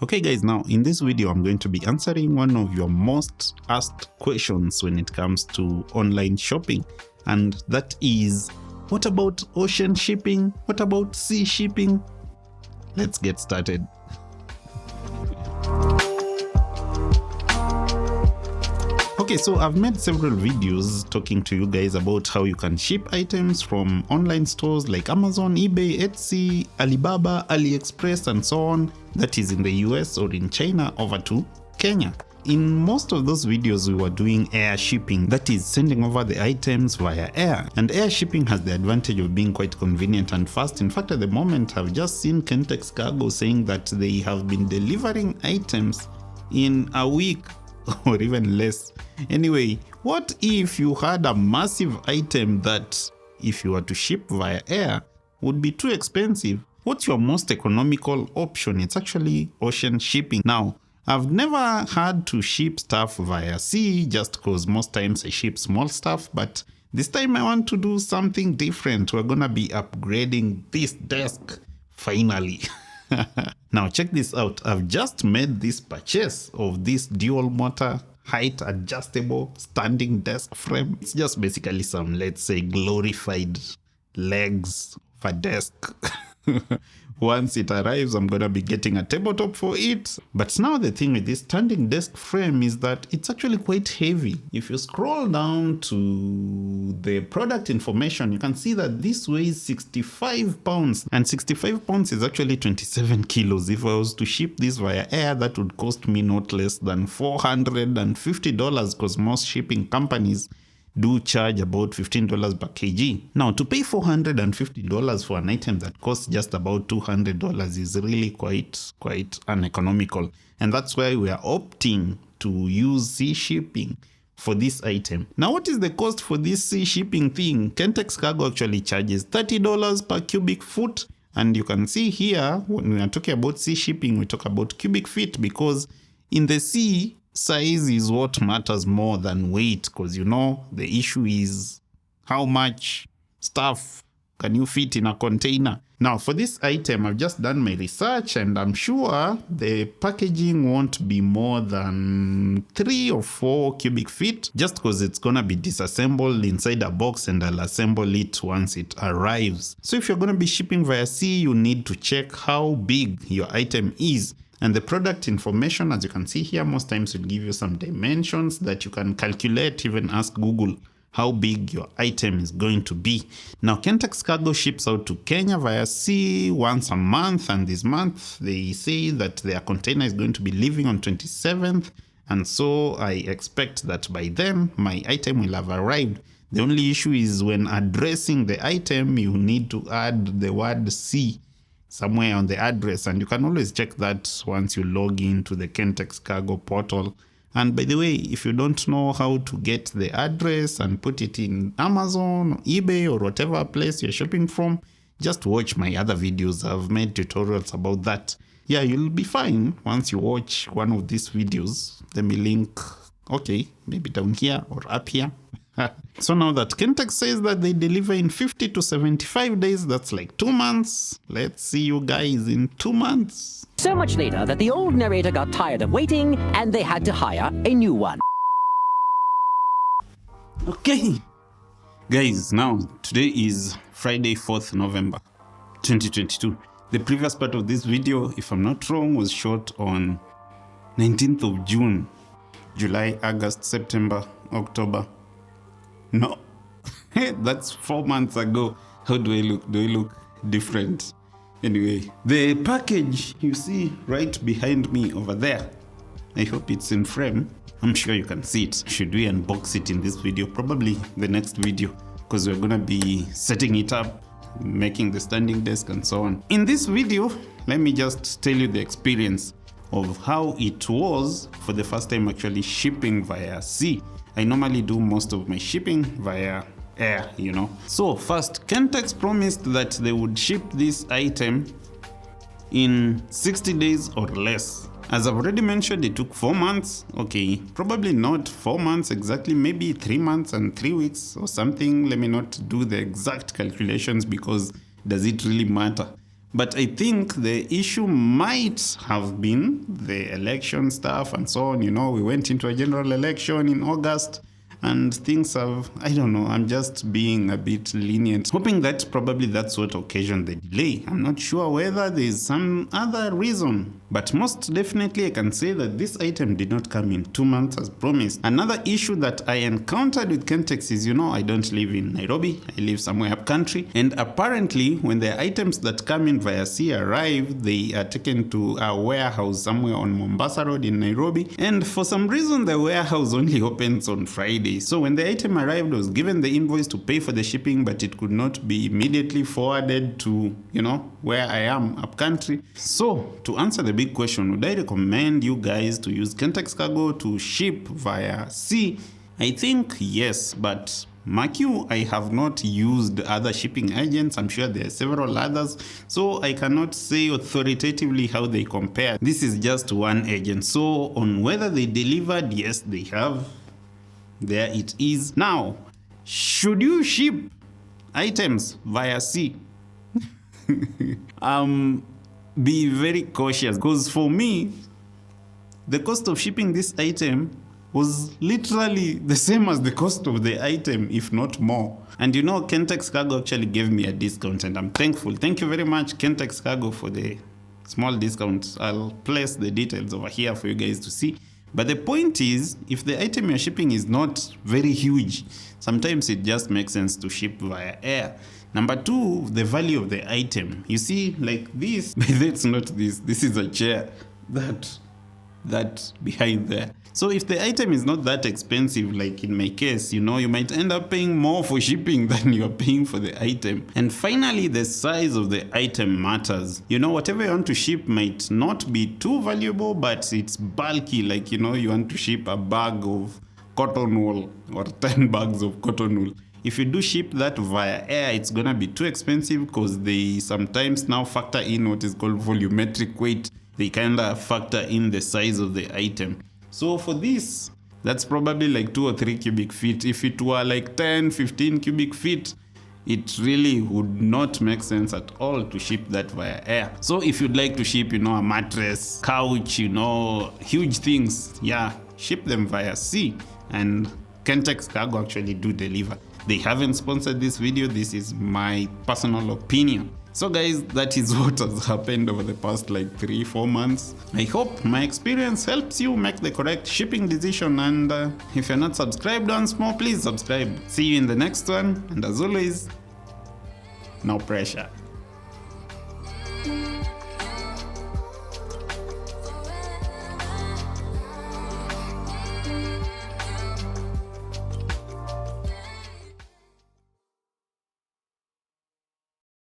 Okay guys, now in this video I'm going to be answering one of your most asked questions when it comes to online shopping, and that is, what about ocean shipping? What about sea shipping? Let's get started. Okay, so I've made several videos talking to you guys about how you can ship items from online stores like Amazon, eBay, Etsy, Alibaba, AliExpress and so on, that is in the US or in China, over to Kenya. In most of those videos we were doing air shipping, that is sending over the items via air, and air shipping has the advantage of being quite convenient and fast. In fact, at the moment I've just seen Kentex Cargo saying that they have been delivering items in a week or even less. Anyway, what if you had a massive item that, if you were to ship via air, would be too expensive? What's your most economical option? It's actually ocean shipping. Now, I've never had to ship stuff via sea just because most times I ship small stuff, but this time I want to do something different. We're gonna be upgrading this desk finally. Now check this out. I've just made this purchase of this dual motor height adjustable standing desk frame. It's just basically some, let's say, glorified legs of a desk. Once it arrives, I'm gonna be getting a tabletop for it. But now the thing with this standing desk frame is that it's actually quite heavy. If you scroll down to the product information, you can see that this weighs 65 pounds. And 65 pounds is actually 27 kilos. If I was to ship this via air, that would cost me not less than $450, because most shipping companies do charge about $15 per kg. Now, to pay $450 for an item that costs just about $200 is really quite uneconomical. And that's why we are opting to use sea shipping for this item. Now, what is the cost for this sea shipping thing? Kentex Cargo actually charges $30 per cubic foot. And you can see here, when we are talking about sea shipping, we talk about cubic feet, because in the sea, size is what matters more than weight, because you know the issue is how much stuff can you fit in a container. Now for this item, I've just done my research and I'm sure the packaging won't be more than 3 or 4 cubic feet, just because it's gonna be disassembled inside a box and I'll assemble it once it arrives. So if you're gonna be shipping via sea, you need to check how big your item is. And the product information, as you can see here, most times will give you some dimensions that you can calculate, even ask Google how big your item is going to be. Now, Kentex Cargo ships out to Kenya via sea once a month, and this month they say that their container is going to be leaving on 27th, and so I expect that by then my item will have arrived. The only issue is when addressing the item, you need to add the word sea somewhere on the address, and you can always check that once you log into the Kentex Cargo portal. And by the way, if you don't know how to get the address and put it in Amazon, or eBay, or whatever place you're shopping from, just watch my other videos. I've made tutorials about that. Yeah, you'll be fine once you watch one of these videos. Let me link, okay, maybe down here or up here. So now that Kentex says that they deliver in 50 to 75 days, that's like 2 months. Let's see you guys in 2 months. So much later that the old narrator got tired of waiting and they had to hire a new one. Okay. Guys, now today is Friday, 4th November 2022. The previous part of this video, if I'm not wrong, was shot on 19th of June. July, August, September, October. No, that's 4 months ago. How do I look? Do I look different? Anyway, the package you see right behind me over there, I hope it's in frame. I'm sure you can see it. Should we unbox it in this video? Probably the next video, because we're gonna be setting it up, making the standing desk and so on. In this video, let me just tell you the experience of how it was for the first time actually shipping via sea. I normally do most of my shipping via air, you know. So first, Kentex promised that they would ship this item in 60 days or less. As I've already mentioned, it took 4 months. Okay, probably not 4 months exactly, maybe 3 months and 3 weeks or something. Let me not do the exact calculations, because does it really matter? But I think the issue might have been the election stuff and so on. You know, we went into a general election in August and things have, I don't know, I'm just being a bit lenient, hoping that probably that's what occasioned the delay. I'm not sure whether there's some other reason, but most definitely I can say that this item did not come in 2 months as promised. Another issue that I encountered with Kentex is, you know, I don't live in Nairobi, I live somewhere up country, and apparently when the items that come in via sea arrive, they are taken to a warehouse somewhere on Mombasa Road in Nairobi, and for some reason the warehouse only opens on Friday. So when the item arrived, I was given the invoice to pay for the shipping, but it could not be immediately forwarded to, you know, where I am up country. So to answer the big question, would I recommend you guys to use Kentex Cargo to ship via sea? I think yes, but mark you, I have not used other shipping agents. I'm sure there are several others, so I cannot say authoritatively how they compare. This is just one agent. So on whether they delivered, yes, they have. There it is. Now, should you ship items via sea? Be very cautious, because for me, the cost of shipping this item was literally the same as the cost of the item, if not more. And you know, Kentex Cargo actually gave me a discount, and I'm thankful. Thank you very much, Kentex Cargo, for the small discount. I'll place the details over here for you guys to see. But the point is, if the item you're shipping is not very huge, sometimes it just makes sense to ship via air. Number two, the value of the item. You see, like this, it's not this. This is a chair. That behind there. So if the item is not that expensive, like in my case, you know, you might end up paying more for shipping than you're paying for the item. And finally, the size of the item matters. You know, whatever you want to ship might not be too valuable, but it's bulky. Like, you know, you want to ship a bag of cotton wool or 10 bags of cotton wool. If you do ship that via air, it's gonna be too expensive, because they sometimes now factor in what is called volumetric weight. They kind of factor in the size of the item. So for this, that's probably like 2 or 3 cubic feet. If it were like 10, 15 cubic feet, it really would not make sense at all to ship that via air. So if you'd like to ship, you know, a mattress, couch, you know, huge things, yeah, ship them via sea. And Kentex Cargo actually do deliver. They haven't sponsored this video. This is my personal opinion. So guys, that is what has happened over the past like 3-4 months. I hope my experience helps you make the correct shipping decision, and if you're not subscribed once more, please subscribe. See you in the next one, and as always, no pressure.